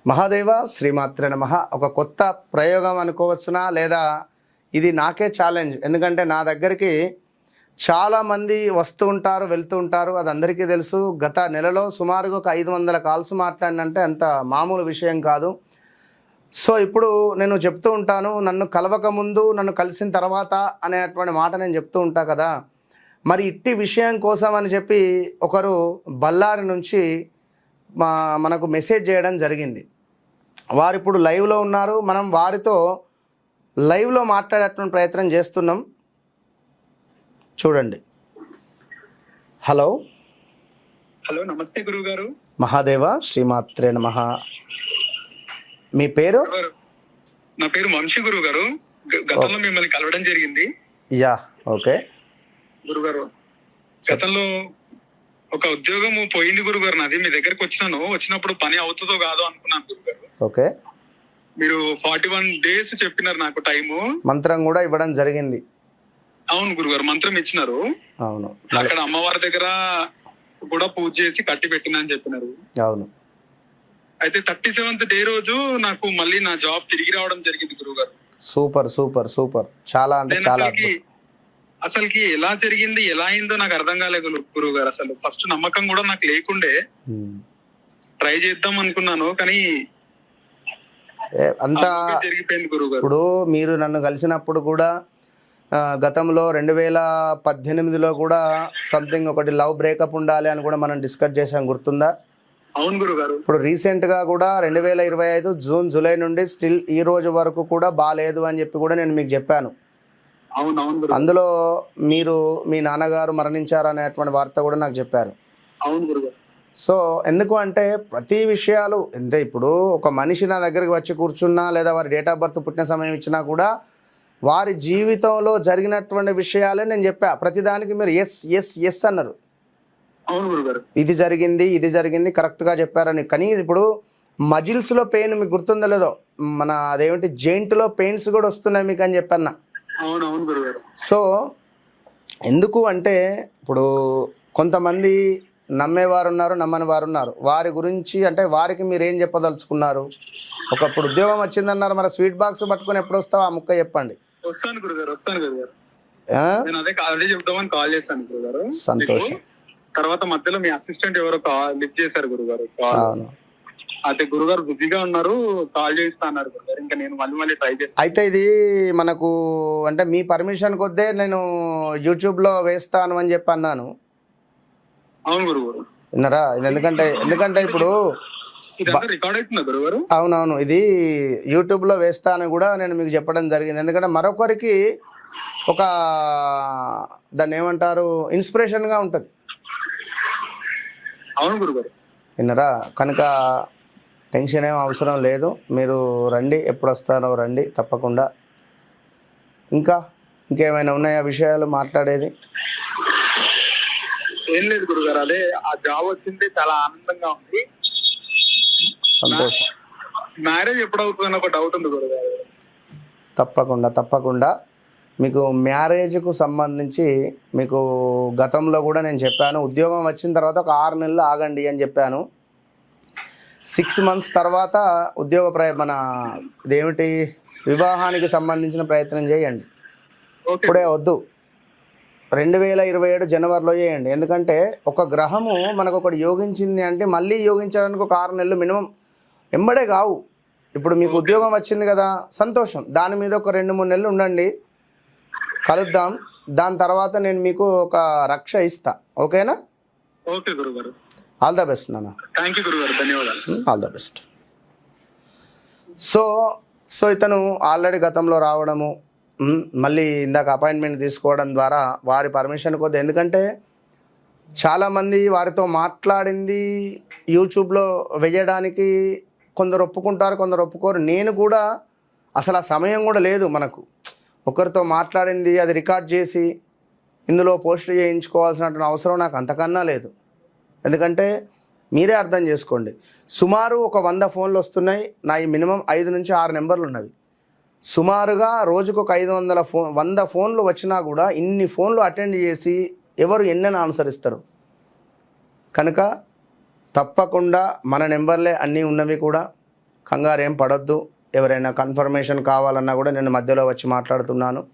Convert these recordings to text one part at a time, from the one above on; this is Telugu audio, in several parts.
మహాదేవ శ్రీమాత్రే నమః. ఒక కొత్త ప్రయోగం అనుకోవచ్చునా, లేదా ఇది నాకే ఛాలెంజ్. ఎందుకంటే నా దగ్గరికి చాలామంది వస్తూ ఉంటారు, వెళ్తూ ఉంటారు, అది అందరికీ తెలుసు. గత నెలలో సుమారుగా ఒక 500 కాల్స్ మాట్లాడినంటే అంత మామూలు విషయం కాదు. సో ఇప్పుడు నేను చెప్తూ ఉంటాను, నన్ను కలవక ముందు, నన్ను కలిసిన తర్వాత అనేటువంటి మాట నేను చెప్తూ ఉంటా కదా. మరి ఇట్టి విషయం కోసం అని చెప్పి ఒకరు బళ్ళారి నుంచి మనకు మెసేజ్ చేయడం జరిగింది. వారు ఇప్పుడు లైవ్లో ఉన్నారు. మనం వారితో లైవ్లో మాట్లాడేటువంటి ప్రయత్నం చేస్తున్నాం. చూడండి. హలో హలో, నమస్తే గురువు గారు. మహాదేవ శ్రీమాత్రే నమః. మీ పేరు? నా పేరు వంశీ గురువు గారు. గతంలో మిమ్మల్ని కలవడం జరిగింది. యా, ఓకే గురువు గారు. గతంలో ఒక ఉద్యోగం పోయింది గురువు గారు నాది. మీ దగ్గరకు వచ్చినప్పుడు పని అవుతుందో కాదో అనుకున్నాను గురువు గారు. ఓకే, మీరు 41 days చెప్పినారు నాకు టైము. మంత్రం కూడా ఇవ్వడం జరిగింది. అవును గురుగారు, మంత్రం ఇచ్చినారు. అవును, అక్కడ అమ్మవారి దగ్గర కూడా పూజ చేసి కట్టి పెట్టినా అని చెప్పినారు. అవును. అయితే 37th day రోజు నాకు మళ్ళీ నా జాబ్ తిరిగి రావడం జరిగింది గురువు గారు. Super super super. చాలా అంటే చాలా. అసలుకి ఎలా జరిగింది, ఎలా అయిందో నాకు అర్థం కాలేదు గురువు గారు. అసలు ఫస్ట్ నమ్మకం కూడా నాకు లేకుండే ట్రై చేద్దాం అనుకున్నాను, కానీ అంతా జరిగిపోయింది గురువు గారు. ఇప్పుడు మీరు నన్ను కలిసినప్పుడు కూడా గతంలో 2018లో కూడా సంథింగ్ ఒకటి లవ్ బ్రేకప్ ఉండాలి అని కూడా మనం డిస్కస్ చేసాం, గుర్తుందా? అవును గురువు గారు. ఇప్పుడు రీసెంట్గా కూడా 2025 జూన్ జూలై నుండి స్టిల్ ఈ రోజు వరకు కూడా బాగాలేదు అని చెప్పి కూడా నేను మీకు చెప్పాను. అందులో మీరు మీ నాన్నగారు మరణించారు అనేటువంటి వార్త కూడా నాకు చెప్పారు. అవును గురుగారు. సో ఎందుకు అంటే ప్రతి విషయాలు అంటే ఇప్పుడు ఒక మనిషి నా దగ్గరికి వచ్చి కూర్చున్నా, లేదా వారి డేట్ ఆఫ్ బర్త్ పుట్టిన సమయం ఇచ్చినా కూడా వారి జీవితంలో జరిగినటువంటి విషయాలే నేను చెప్పా. ప్రతిదానికి మీరు ఎస్ ఎస్ ఎస్ అన్నారు. అవును గురుగారు. ఇది జరిగింది కరెక్ట్గా చెప్పారని. కానీ ఇప్పుడు మజిల్స్లో పెయిన్ మీకు గుర్తుందో లేదో, మన అదేమిటి జాయింట్లో పెయిన్స్ కూడా వస్తున్నాయి మీకు అని చెప్పన్నా. అవును గురుగారు. సో ఎందుకు అంటే ఇప్పుడు కొంతమంది నమ్మేవారు ఉన్నారు, నమ్మని వారు ఉన్నారు. వారి గురించి అంటే వారికి మీరు ఏం చెప్పదలుచుకున్నారు? ఒకప్పుడు ఉద్యోగం వచ్చిందన్నారు, మరి స్వీట్ బాక్స్ పట్టుకొని ఎప్పుడు వస్తావు ఆ ముక్క చెప్పండి. వస్తాను గురుగారు. నేను అదే చెప్తామని కాల్ చేశాను గురుగారు. సంతోషం. తర్వాత మధ్యలో మీ అసిస్టెంట్ ఎవరో లిఫ్ట్ చేశారు గురుగారు. అవును, అయితే గురుగారు బిజీగా ఉన్నారు, కాల్ చేస్తా అన్నారు గురుగారు. ఇంకా నేను మళ్ళీ ట్రై చేస్తాను. అయితే ఇది మనకు అంటే మీ పర్మిషన్ కొద్దే నేను యూట్యూబ్లో వేస్తాను అని చెప్పి అన్నాను. అవును గురుగారు. విన్నారా? ఇది ఎందుకంటే ఇప్పుడు రికార్డ్ అవుతుందా గురుగారు? అవునవును, ఇది యూట్యూబ్లో వేస్తాను కూడా నేను మీకు చెప్పడం జరిగింది. ఎందుకంటే మరొకరికి ఒక దాన్ని ఏమంటారు, ఇన్స్పిరేషన్గా ఉంటుంది. అవును గురుగారు. విన్నారా? కనుక టెన్షన్ ఏం అవసరం లేదు. మీరు రండి, ఎప్పుడు వస్తారో రండి తప్పకుండా. ఇంకేమైనా ఉన్నాయా విషయాలు మాట్లాడేది? ఏం లేదు గురుగారు, అదే ఆ జాబ్ వచ్చింది, చాలా ఆనందంగా ఉంది. సంతోషం. మ్యారేజ్ ఎప్పుడు అవుతుందని ఒక డౌట్ ఉంది గురుగారు. తప్పకుండా మీకు మ్యారేజ్కు సంబంధించి మీకు గతంలో కూడా నేను చెప్పాను. ఉద్యోగం వచ్చిన తర్వాత ఒక 6 నెలలు ఆగండి అని చెప్పాను. 6 months తర్వాత మన ఇదేమిటి వివాహానికి సంబంధించిన ప్రయత్నం చేయండి. ఇప్పుడే వద్దు, 2027 జనవరిలో చేయండి. ఎందుకంటే ఒక గ్రహము మనకు ఒకటి యోగించింది అంటే మళ్ళీ యోగించడానికి ఒక 6 నెలలు మినిమం ఎంబడే కావు. ఇప్పుడు మీకు ఉద్యోగం వచ్చింది కదా, సంతోషం. దాని మీద ఒక 2-3 నెలలు ఉండండి, కలుద్దాం. దాని తర్వాత నేను మీకు ఒక రక్ష ఇస్తా. ఓకేనా? ఓకే గురుగారు. ఆల్ ద బెస్ట్ నాన్న. థ్యాంక్ యూ గురుగారు, ధన్యవాదాలు. All the best. సో ఇతను ఆల్రెడీ గతంలో రావడము, మళ్ళీ ఇందాక అపాయింట్మెంట్ తీసుకోవడం ద్వారా వారి పర్మిషన్ కొద్ది. ఎందుకంటే చాలామంది వారితో మాట్లాడింది యూట్యూబ్లో వేయడానికి కొందరు ఒప్పుకుంటారు, కొందరు ఒప్పుకోరు. నేను కూడా అసలు ఆ సమయం కూడా లేదు మనకు. ఒకరితో మాట్లాడింది అది రికార్డ్ చేసి ఇందులో పోస్ట్ చేయించుకోవాల్సినటువంటి అవసరం నాకు అంతకన్నా లేదు. ఎందుకంటే మీరే అర్థం చేసుకోండి, సుమారు ఒక 100 ఫోన్లు వస్తున్నాయి. నా ఈ మినిమం 5 నుంచి 6 నెంబర్లు ఉన్నవి. సుమారుగా రోజుకు ఒక 100 ఫోన్లు వచ్చినా కూడా ఇన్ని ఫోన్లు అటెండ్ చేసి ఎవరు ఎన్నైనా ఆన్సర్ ఇస్తారు. కనుక తప్పకుండా మన నెంబర్లే అన్నీ ఉన్నవి కూడా. కంగారు ఏం పడొద్దు. ఎవరైనా కన్ఫర్మేషన్ కావాలన్నా కూడా నేను మధ్యలో వచ్చి మాట్లాడుతున్నాను.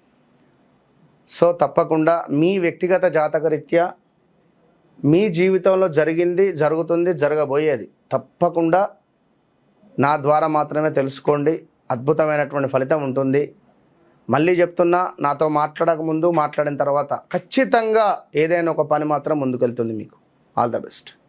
సో తప్పకుండా మీ వ్యక్తిగత జాతకరీత్యా మీ జీవితంలో జరిగింది, జరుగుతుంది, జరగబోయేది తప్పకుండా నా ద్వారా మాత్రమే తెలుసుకోండి. అద్భుతమైనటువంటి ఫలితం ఉంటుంది. మళ్ళీ చెప్తున్నా, నాతో మాట్లాడక ముందు, మాట్లాడిన తర్వాత ఖచ్చితంగా ఏదైనా ఒక పని మాత్రం ముందుకెళ్తుంది మీకు. All the best.